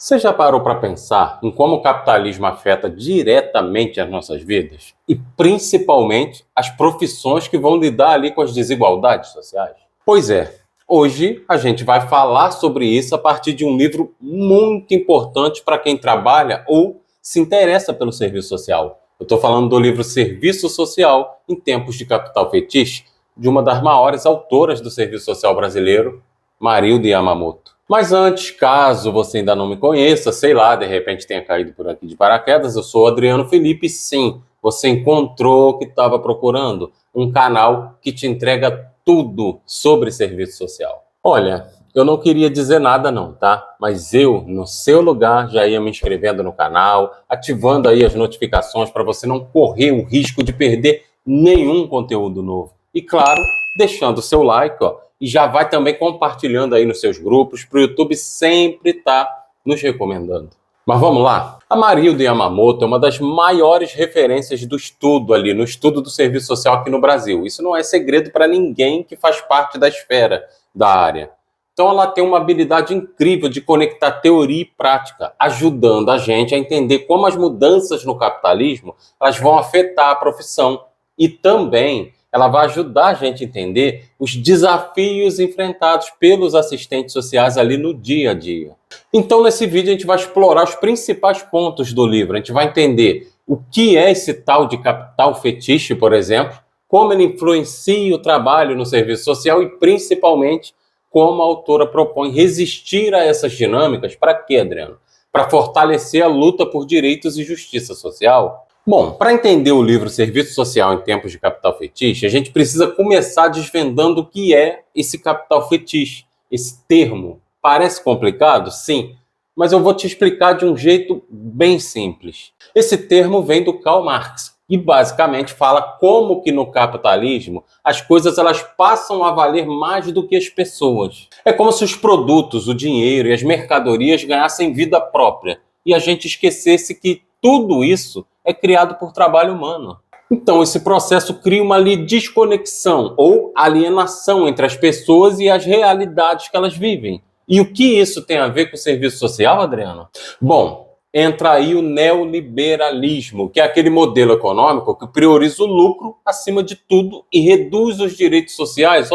Você já parou para pensar em como o capitalismo afeta diretamente as nossas vidas? E principalmente as profissões que vão lidar ali com as desigualdades sociais? Pois é, hoje a gente vai falar sobre isso a partir de um livro muito importante para quem trabalha ou se interessa pelo serviço social. Eu estou falando do livro Serviço Social em Tempos de Capital Fetiche, de uma das maiores autoras do serviço social brasileiro, Marilde Yamamoto. Mas antes, caso você ainda não me conheça, sei lá, de repente tenha caído por aqui de paraquedas, eu sou Adriano Felipe. Sim, você encontrou o que estava procurando, um canal que te entrega tudo sobre serviço social. Olha, eu não queria dizer nada não, tá? Mas eu, no seu lugar, já ia me inscrevendo no canal, ativando aí as notificações para você não correr o risco de perder nenhum conteúdo novo. E claro, deixando o seu like, ó, e já vai também compartilhando aí nos seus grupos, para o YouTube sempre estar nos recomendando. Mas vamos lá? A Marilde Yamamoto é uma das maiores referências do estudo ali, no estudo do serviço social aqui no Brasil. Isso não é segredo para ninguém que faz parte da esfera da área. Então ela tem uma habilidade incrível de conectar teoria e prática, ajudando a gente a entender como as mudanças no capitalismo elas vão afetar a profissão e também ela vai ajudar a gente a entender os desafios enfrentados pelos assistentes sociais ali no dia a dia. Então, nesse vídeo, a gente vai explorar os principais pontos do livro. A gente vai entender o que é esse tal de capital fetiche, por exemplo, como ele influencia o trabalho no serviço social e, principalmente, como a autora propõe resistir a essas dinâmicas. Para quê, Adriano? Para fortalecer a luta por direitos e justiça social. Bom, para entender o livro Serviço Social em Tempos de Capital Fetiche, a gente precisa começar desvendando o que é esse capital fetiche, esse termo. Parece complicado? Sim, mas eu vou te explicar de um jeito bem simples. Esse termo vem do Karl Marx e basicamente fala como que no capitalismo as coisas elas passam a valer mais do que as pessoas. É como se os produtos, o dinheiro e as mercadorias ganhassem vida própria e a gente esquecesse que tudo isso é criado por trabalho humano. Então, esse processo cria uma desconexão ou alienação entre as pessoas e as realidades que elas vivem. E o que isso tem a ver com o serviço social, Adriano? Bom, entra aí o neoliberalismo, que é aquele modelo econômico que prioriza o lucro acima de tudo e reduz os direitos sociais,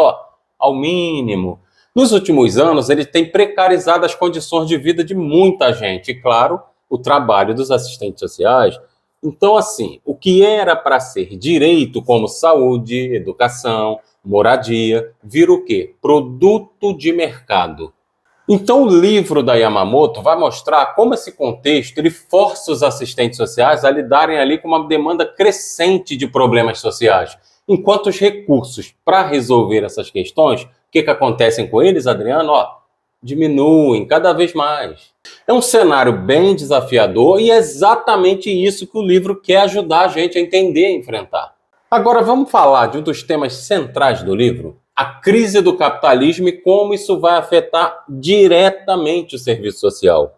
ao mínimo. Nos últimos anos, ele tem precarizado as condições de vida de muita gente. E, claro, o trabalho dos assistentes sociais. Então, assim, o que era para ser direito como saúde, educação, moradia, vira o quê? Produto de mercado. Então, o livro da Yamamoto vai mostrar como esse contexto ele força os assistentes sociais a lidarem ali com uma demanda crescente de problemas sociais, enquanto os recursos para resolver essas questões, o que acontecem com eles, Adriano? Diminuem cada vez mais. É um cenário bem desafiador e é exatamente isso que o livro quer ajudar a gente a entender e enfrentar. Agora vamos falar de um dos temas centrais do livro, a crise do capitalismo e como isso vai afetar diretamente o serviço social.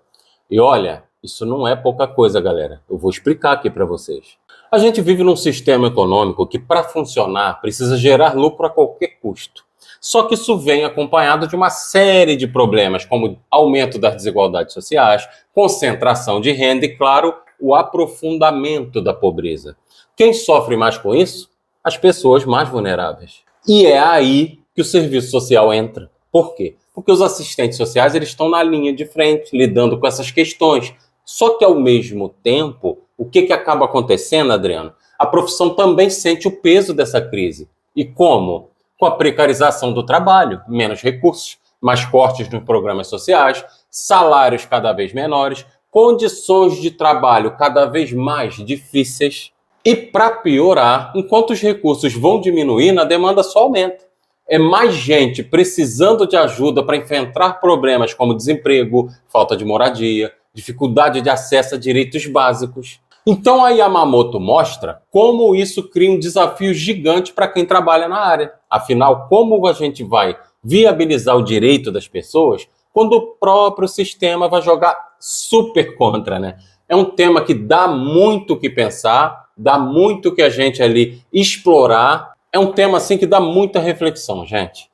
E olha, isso não é pouca coisa, galera. Eu vou explicar aqui para vocês. A gente vive num sistema econômico que, para funcionar, precisa gerar lucro a qualquer custo. Só que isso vem acompanhado de uma série de problemas, como aumento das desigualdades sociais, concentração de renda e, claro, o aprofundamento da pobreza. Quem sofre mais com isso? As pessoas mais vulneráveis. E é aí que o serviço social entra. Por quê? Porque os assistentes sociais eles estão na linha de frente, lidando com essas questões. Só que, ao mesmo tempo, o que acaba acontecendo, Adriano? A profissão também sente o peso dessa crise. E como? Com a precarização do trabalho, menos recursos, mais cortes nos programas sociais, salários cada vez menores, condições de trabalho cada vez mais difíceis. E para piorar, enquanto os recursos vão diminuindo, a demanda só aumenta. É mais gente precisando de ajuda para enfrentar problemas como desemprego, falta de moradia, dificuldade de acesso a direitos básicos. Então a Yamamoto mostra como isso cria um desafio gigante para quem trabalha na área. Afinal, como a gente vai viabilizar o direito das pessoas quando o próprio sistema vai jogar super contra, né? É um tema que dá muito o que pensar, dá muito o que a gente ali explorar. É um tema assim que dá muita reflexão, gente.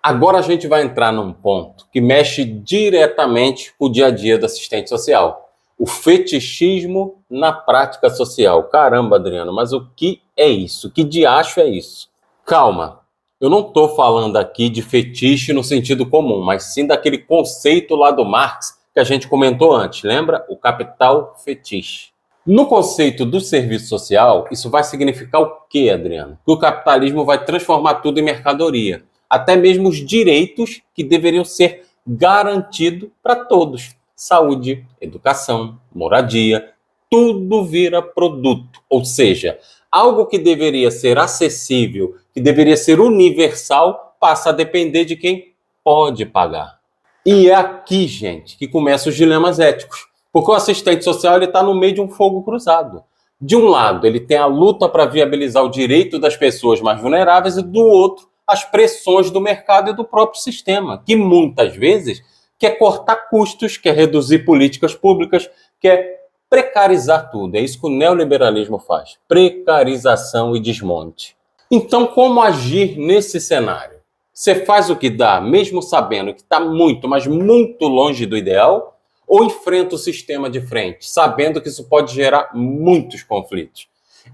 Agora a gente vai entrar num ponto que mexe diretamente com o dia a dia do assistente social. O fetichismo na prática social. Caramba, Adriano, mas o que é isso? Que diacho é isso? Calma, eu não estou falando aqui de fetiche no sentido comum, mas sim daquele conceito lá do Marx que a gente comentou antes, lembra? O capital fetiche. No conceito do serviço social, isso vai significar o quê, Adriano? Que o capitalismo vai transformar tudo em mercadoria. Até mesmo os direitos que deveriam ser garantidos para todos. Saúde, educação, moradia, tudo vira produto. Ou seja, algo que deveria ser acessível, que deveria ser universal, passa a depender de quem pode pagar. E é aqui, gente, que começam os dilemas éticos. Porque o assistente social está no meio de um fogo cruzado. De um lado, ele tem a luta para viabilizar o direito das pessoas mais vulneráveis e do outro, as pressões do mercado e do próprio sistema, que muitas vezes quer cortar custos, quer reduzir políticas públicas, quer precarizar tudo. É isso que o neoliberalismo faz. Precarização e desmonte. Então, como agir nesse cenário? Você faz o que dá, mesmo sabendo que está muito, mas muito longe do ideal? Ou enfrenta o sistema de frente, sabendo que isso pode gerar muitos conflitos?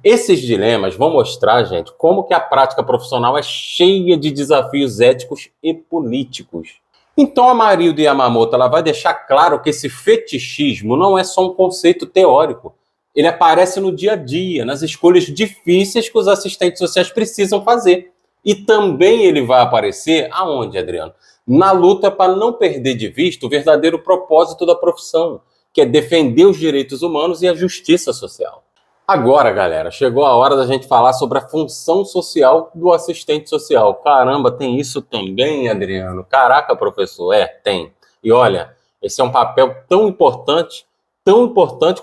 Esses dilemas vão mostrar, gente, como que a prática profissional é cheia de desafios éticos e políticos. Então a Marilda Yamamoto ela vai deixar claro que esse fetichismo não é só um conceito teórico. Ele aparece no dia a dia, nas escolhas difíceis que os assistentes sociais precisam fazer. E também ele vai aparecer aonde, Adriano? Na luta para não perder de vista o verdadeiro propósito da profissão, que é defender os direitos humanos e a justiça social. Agora, galera, chegou a hora da gente falar sobre a função social do assistente social. Caramba, tem isso também, Adriano? Caraca, professor, tem. E olha, esse é um papel tão importante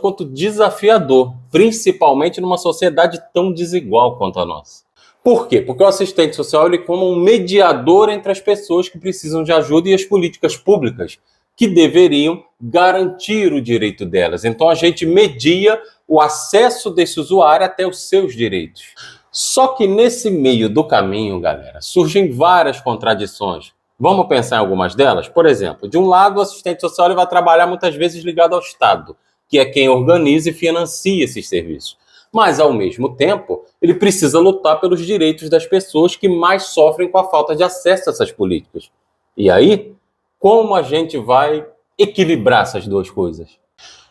quanto desafiador, principalmente numa sociedade tão desigual quanto a nossa. Por quê? Porque o assistente social ele é como um mediador entre as pessoas que precisam de ajuda e as políticas públicas que deveriam garantir o direito delas. Então a gente media o acesso desse usuário até os seus direitos. Só que nesse meio do caminho, galera, surgem várias contradições. Vamos pensar em algumas delas? Por exemplo, de um lado, o assistente social ele vai trabalhar muitas vezes ligado ao Estado, que é quem organiza e financia esses serviços. Mas, ao mesmo tempo, ele precisa lutar pelos direitos das pessoas que mais sofrem com a falta de acesso a essas políticas. E aí, como a gente vai equilibrar essas duas coisas?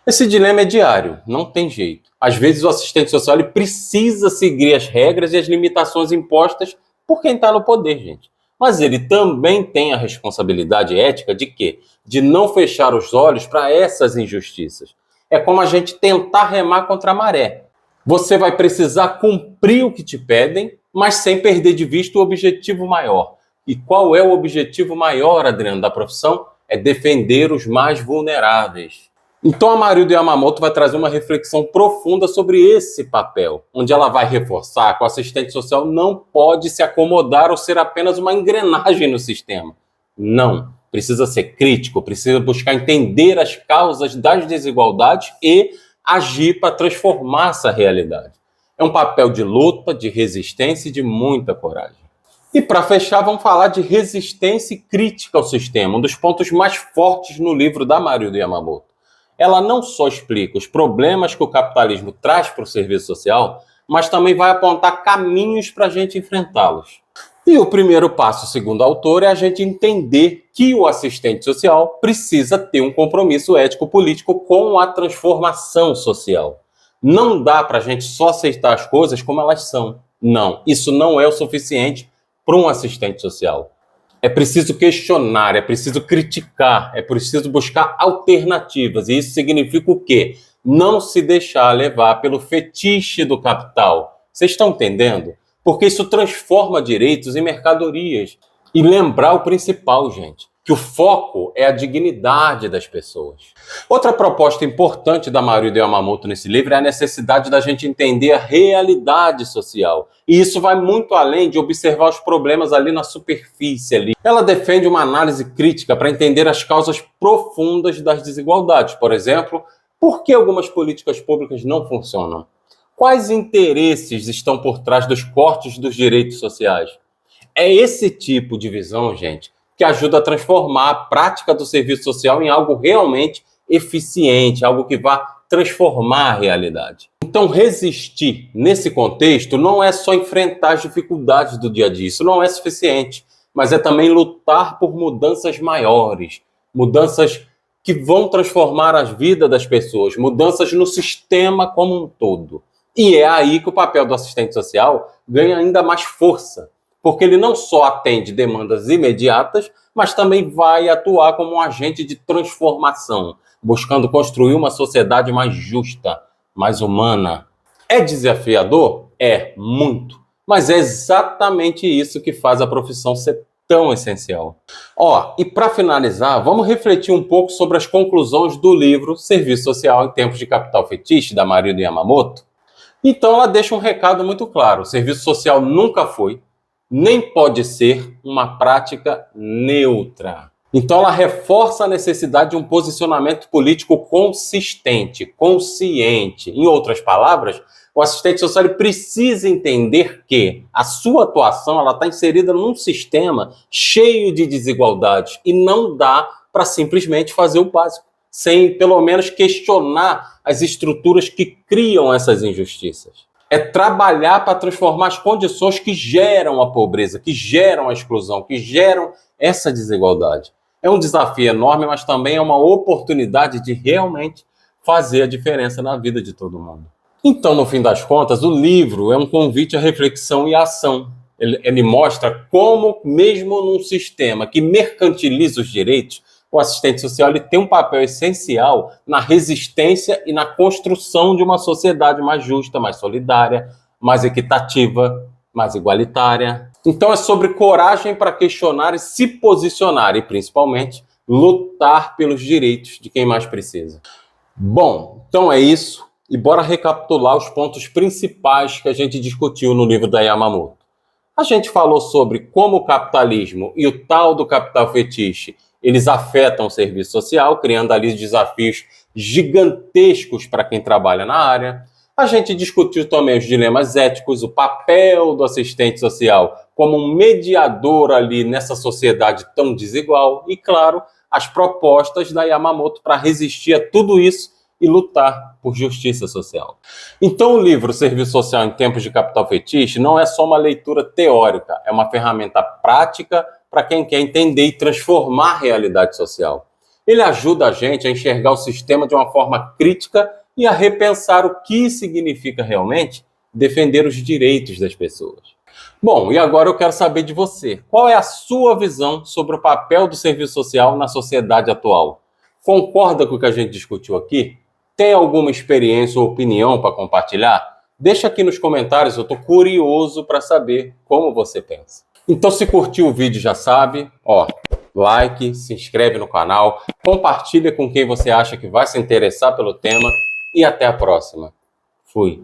Esse dilema é diário, não tem jeito. Às vezes o assistente social ele precisa seguir as regras e as limitações impostas por quem está no poder, gente. Mas ele também tem a responsabilidade ética de quê? De não fechar os olhos para essas injustiças. É como a gente tentar remar contra a maré. Você vai precisar cumprir o que te pedem, mas sem perder de vista o objetivo maior. E qual é o objetivo maior, Adriano, da profissão? É defender os mais vulneráveis. Então a Marilda Yamamoto vai trazer uma reflexão profunda sobre esse papel, onde ela vai reforçar que o assistente social não pode se acomodar ou ser apenas uma engrenagem no sistema. Não. Precisa ser crítico, precisa buscar entender as causas das desigualdades e agir para transformar essa realidade. É um papel de luta, de resistência e de muita coragem. E para fechar, vamos falar de resistência e crítica ao sistema, um dos pontos mais fortes no livro da Marilda Yamamoto. Ela não só explica os problemas que o capitalismo traz para o serviço social, mas também vai apontar caminhos para a gente enfrentá-los. E o primeiro passo, segundo a autora, é a gente entender que o assistente social precisa ter um compromisso ético-político com a transformação social. Não dá para a gente só aceitar as coisas como elas são. Não, isso não é o suficiente para um assistente social. É preciso questionar, é preciso criticar, é preciso buscar alternativas. E isso significa o quê? Não se deixar levar pelo fetiche do capital. Vocês estão entendendo? Porque isso transforma direitos em mercadorias. E lembrar o principal, gente, que o foco é a dignidade das pessoas. Outra proposta importante da Marilda Yamamoto nesse livro é a necessidade da gente entender a realidade social. E isso vai muito além de observar os problemas ali na superfície. Ali. Ela defende uma análise crítica para entender as causas profundas das desigualdades. Por exemplo, por que algumas políticas públicas não funcionam? Quais interesses estão por trás dos cortes dos direitos sociais? É esse tipo de visão, gente, que ajuda a transformar a prática do serviço social em algo realmente eficiente, algo que vá transformar a realidade. Então, resistir nesse contexto não é só enfrentar as dificuldades do dia a dia, isso não é suficiente, mas é também lutar por mudanças maiores, mudanças que vão transformar a vida das pessoas, mudanças no sistema como um todo. E é aí que o papel do assistente social ganha ainda mais força, porque ele não só atende demandas imediatas, mas também vai atuar como um agente de transformação, buscando construir uma sociedade mais justa, mais humana. É desafiador? É, muito. Mas é exatamente isso que faz a profissão ser tão essencial. E para finalizar, vamos refletir um pouco sobre as conclusões do livro Serviço Social em Tempos de Capital Fetiche, da Maria Yamamoto. Então ela deixa um recado muito claro: o serviço social nunca foi, nem pode ser, uma prática neutra. Então ela reforça a necessidade de um posicionamento político consistente, consciente. Em outras palavras, o assistente social precisa entender que a sua atuação está inserida num sistema cheio de desigualdades e não dá para simplesmente fazer o básico, sem pelo menos questionar as estruturas que criam essas injustiças. É trabalhar para transformar as condições que geram a pobreza, que geram a exclusão, que geram essa desigualdade. É um desafio enorme, mas também é uma oportunidade de realmente fazer a diferença na vida de todo mundo. Então, no fim das contas, o livro é um convite à reflexão e à ação. Ele mostra como, mesmo num sistema que mercantiliza os direitos, o assistente social ele tem um papel essencial na resistência e na construção de uma sociedade mais justa, mais solidária, mais equitativa, mais igualitária. Então é sobre coragem para questionar e se posicionar e, principalmente, lutar pelos direitos de quem mais precisa. Bom, então é isso. E bora recapitular os pontos principais que a gente discutiu no livro da Yamamoto. A gente falou sobre como o capitalismo e o tal do capital fetiche eles afetam o serviço social, criando ali desafios gigantescos para quem trabalha na área. A gente discutiu também os dilemas éticos, o papel do assistente social como um mediador ali nessa sociedade tão desigual e, claro, as propostas da Yamamoto para resistir a tudo isso e lutar por justiça social. Então o livro Serviço Social em Tempos de Capital Fetiche não é só uma leitura teórica, é uma ferramenta prática para quem quer entender e transformar a realidade social. Ele ajuda a gente a enxergar o sistema de uma forma crítica e a repensar o que significa realmente defender os direitos das pessoas. Bom, e agora eu quero saber de você. Qual é a sua visão sobre o papel do serviço social na sociedade atual? Concorda com o que a gente discutiu aqui? Tem alguma experiência ou opinião para compartilhar? Deixa aqui nos comentários, eu estou curioso para saber como você pensa. Então, se curtiu o vídeo, já sabe, like, se inscreve no canal, compartilha com quem você acha que vai se interessar pelo tema e até a próxima. Fui!